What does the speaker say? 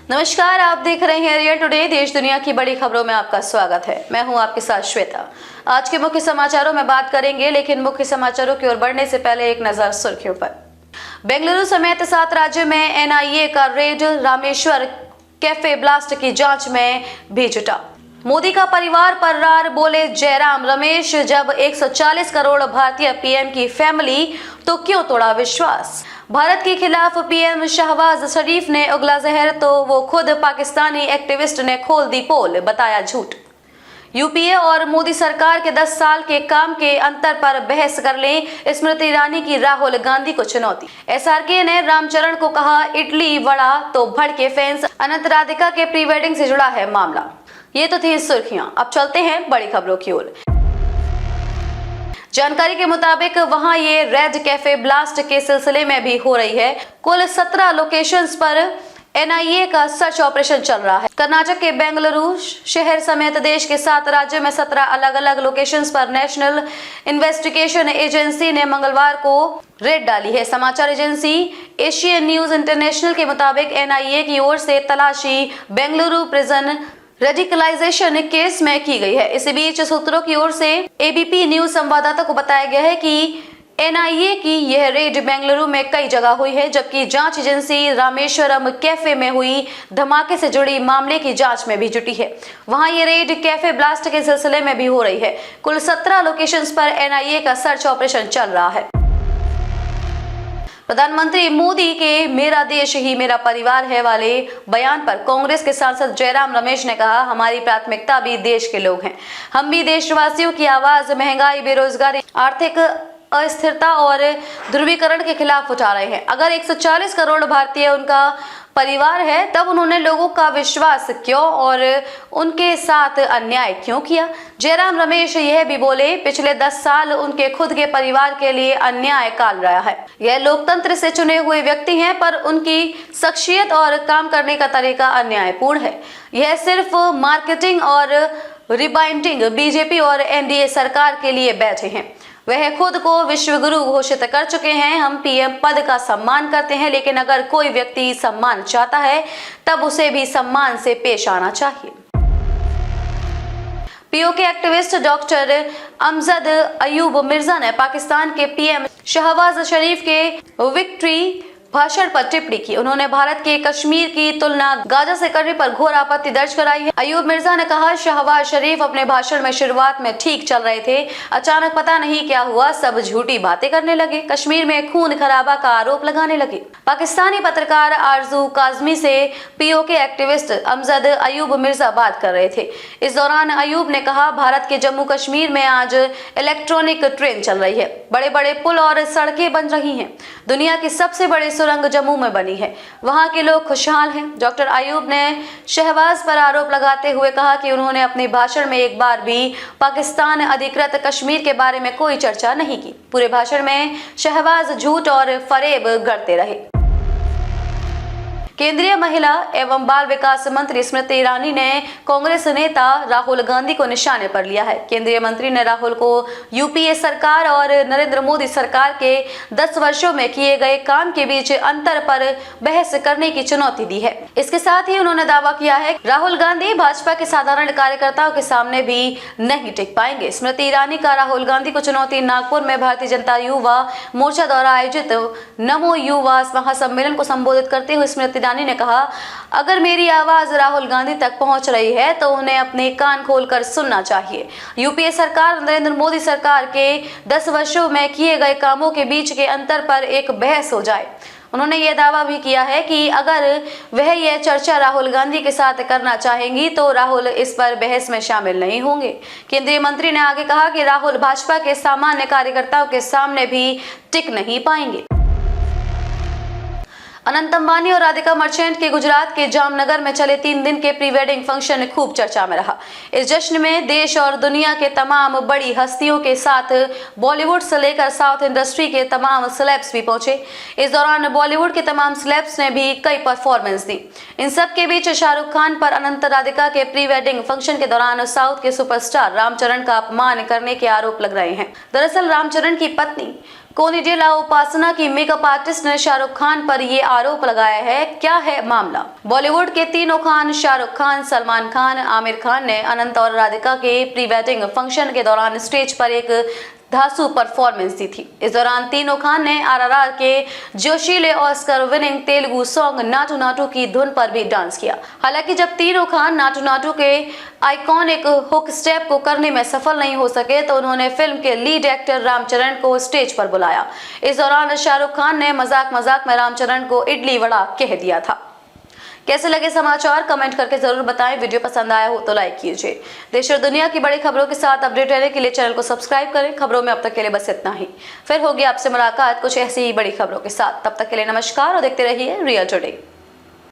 नमस्कार, आप देख रहे हैं रियल टुडे। देश दुनिया की बड़ी खबरों में आपका स्वागत है। मैं हूं आपके साथ श्वेता। आज के मुख्य समाचारों में बात करेंगे, लेकिन मुख्य समाचारों की ओर बढ़ने से पहले एक नजर सुर्खियों पर। बेंगलुरु समेत 7 राज्यों में एनआईए का रेड, रामेश्वर कैफे ब्लास्ट की जांच में भी जुटा। मोदी का परिवार पर रार, बोले जयराम रमेश, जब 140 करोड़ भारतीय पीएम की फैमिली तो क्यों तोड़ा विश्वास। भारत के खिलाफ पीएम शहबाज शरीफ ने उगला जहर तो वो खुद पाकिस्तानी एक्टिविस्ट ने खोल दी पोल, बताया झूठ। यूपीए और मोदी सरकार के 10 साल के काम के अंतर पर बहस कर लें, स्मृति ईरानी की राहुल गांधी को चुनौती। एसआरके ने रामचरण को कहा इडली वड़ा तो भड़के फैंस। अनंत राधिका के प्री वेडिंग से जुड़ा है मामला। ये तो थी सुर्खियां, अब चलते हैं बड़ी खबरों की ओर। जानकारी के मुताबिक वहां ये रेड कैफे ब्लास्ट के सिलसिले में भी हो रही है। कुल 17 लोकेशंस पर एनआईए का सर्च ऑपरेशन चल रहा है। कर्नाटक के बेंगलुरु शहर समेत देश के 7 राज्यों में 17 अलग अलग लोकेशंस पर नेशनल इन्वेस्टिगेशन एजेंसी ने मंगलवार को रेड डाली है। समाचार एजेंसी एशियन न्यूज इंटरनेशनल के मुताबिक एनआईए की ओर से तलाशी बेंगलुरु प्रिजन रेडिकलाइजेशन केस में की गई है। इसी बीच सूत्रों की ओर से एबीपी न्यूज संवाददाता को बताया गया है कि एनआईए की यह रेड बेंगलुरु में कई जगह हुई है, जबकि जांच एजेंसी रामेश्वरम कैफे में हुई धमाके से जुड़ी मामले की जांच में भी जुटी है। वहां ये रेड कैफे ब्लास्ट के सिलसिले में भी हो रही है। कुल 17 लोकेशंस पर एनआईए का सर्च ऑपरेशन चल रहा है। प्रधानमंत्री मोदी के मेरा देश ही मेरा परिवार है वाले बयान पर कांग्रेस के सांसद जयराम रमेश ने कहा, हमारी प्राथमिकता भी देश के लोग हैं। हम भी देशवासियों की आवाज महंगाई, बेरोजगारी, आर्थिक अस्थिरता और ध्रुवीकरण के खिलाफ उठा रहे हैं। अगर 140 करोड़ भारतीय उनका परिवार है, तब उन्होंने लोगों का विश्वास क्यों और उनके साथ अन्याय क्यों किया। जयराम रमेश यह भी बोले, पिछले 10 साल उनके खुद के परिवार के लिए अन्याय काल रहा है। यह लोकतंत्र से चुने हुए व्यक्ति हैं, पर उनकी शख्सियत और काम करने का तरीका अन्यायपूर्ण है। यह सिर्फ मार्केटिंग और रिब्रांडिंग बीजेपी और एनडीए सरकार के लिए बैठे हैं। वह खुद को विश्व गुरु घोषित कर चुके हैं। हम पीएम पद का सम्मान करते हैं, लेकिन अगर कोई व्यक्ति सम्मान चाहता है तब उसे भी सम्मान से पेश आना चाहिए। PoK activist doctor Amjad Ayub Mirza ने पाकिस्तान के पीएम शहबाज शरीफ के विक्ट्री भाषण पर टिप्पणी की। उन्होंने भारत के कश्मीर की तुलना गाजा से करने पर घोर आपत्ति दर्ज कराई है। अयूब मिर्जा ने कहा, शहबाज शरीफ अपने भाषण में शुरुआत में ठीक चल रहे थे, अचानक पता नहीं क्या हुआ, सब झूठी बातें करने लगे, कश्मीर में खून खराबा का आरोप लगाने लगे। पाकिस्तानी पत्रकार आरजू काजमी से पीओके एक्टिविस्ट अमजद अयूब मिर्जा बात कर रहे थे। इस दौरान अयूब ने कहा, भारत के जम्मू कश्मीर में आज इलेक्ट्रॉनिक ट्रेन चल रही है, बड़े बड़े पुल और सड़कें बन रही हैं, दुनिया की सबसे बड़ी सुरंग जम्मू में बनी है, वहां के लोग खुशहाल हैं। डॉक्टर अयूब ने शहबाज पर आरोप लगाते हुए कहा कि उन्होंने अपने भाषण में एक बार भी पाकिस्तान अधिकृत कश्मीर के बारे में कोई चर्चा नहीं की। पूरे भाषण में शहबाज झूठ और फरेब गढ़ते रहे। केंद्रीय महिला एवं बाल विकास मंत्री स्मृति ईरानी ने कांग्रेस नेता राहुल गांधी को निशाने पर लिया है। केंद्रीय मंत्री ने राहुल को यूपीए सरकार और नरेंद्र मोदी सरकार के 10 वर्षों में किए गए काम के बीच अंतर पर बहस करने की चुनौती दी है। इसके साथ ही उन्होंने दावा किया है कि राहुल गांधी भाजपा के साधारण कार्यकर्ताओं के सामने भी नहीं टिक पाएंगे। स्मृति ईरानी का राहुल गांधी को चुनौती। नागपुर में भारतीय जनता युवा मोर्चा द्वारा आयोजित नमो युवा महासम्मेलन को संबोधित करते हुए स्मृति ईरानी ने कहा, अगर मेरी आवाज राहुल गांधी तक पहुंच रही है तो उन्हें अपने कान खोलकर सुनना चाहिए। यूपीए सरकार नरेंद्र मोदी सरकार के 10 वर्षों में किए गए कामों के बीच के अंतर पर एक बहस हो जाए। उन्होंने यह दावा भी किया है कि अगर वह यह चर्चा राहुल गांधी के साथ करना चाहेंगी तो राहुल इस पर बहस में शामिल नहीं होंगे। केंद्रीय मंत्री ने आगे कहा कि राहुल भाजपा के सामान्य कार्यकर्ताओं के सामने भी टिक नहीं पाएंगे। अनंत अंबानी और राधिका मर्चेंट के गुजरात के जामनगर में चले 3 दिन के प्री वेडिंग फंक्शन खूब चर्चा में रहा। इस जश्न में देश और दुनिया के तमाम बड़ी हस्तियों के साथ बॉलीवुड से लेकर साउथ इंडस्ट्री के तमाम सेलेब्स भी पहुंचे। इस दौरान बॉलीवुड के तमाम सेलेब्स ने भी कई परफॉर्मेंस दी। इन सब के बीच शाहरुख खान पर अनंत राधिका के प्री वेडिंग फंक्शन के दौरान साउथ के सुपरस्टार रामचरण का अपमान करने के आरोप लग रहे हैं। दरअसल रामचरण की पत्नी कोनी डेला उपासना की मेकअप आर्टिस्ट ने शाहरुख खान पर ये आरोप लगाया है। क्या है मामला? बॉलीवुड के तीनों खान शाहरुख खान, सलमान खान, आमिर खान ने अनंत और राधिका के प्री वेडिंग फंक्शन के दौरान स्टेज पर एक धांसू परफॉर्मेंस दी थी। इस दौरान तीनों खान ने आरआरआर के जोशीले Oscar winning Telugu song Naatu Naatu की धुन पर भी डांस किया। हालांकि जब तीनों खान नाटू नाटू के आइकॉनिक हुक स्टेप को करने में सफल नहीं हो सके तो उन्होंने फिल्म के लीड एक्टर रामचरण को स्टेज पर बुलाया। इस दौरान शाहरुख खान ने मजाक मजाक में रामचरण को इडली वड़ा कह दिया था। कैसे लगे समाचार कमेंट करके जरूर बताएं। वीडियो पसंद आया हो तो लाइक कीजिए। देश और दुनिया की बड़ी खबरों के साथ अपडेट रहने के लिए चैनल को सब्सक्राइब करें। खबरों में अब तक के लिए बस इतना ही। फिर होगी आपसे मुलाकात कुछ ऐसी ही बड़ी खबरों के साथ। तब तक के लिए नमस्कार और देखते रहिए रियल टुडे।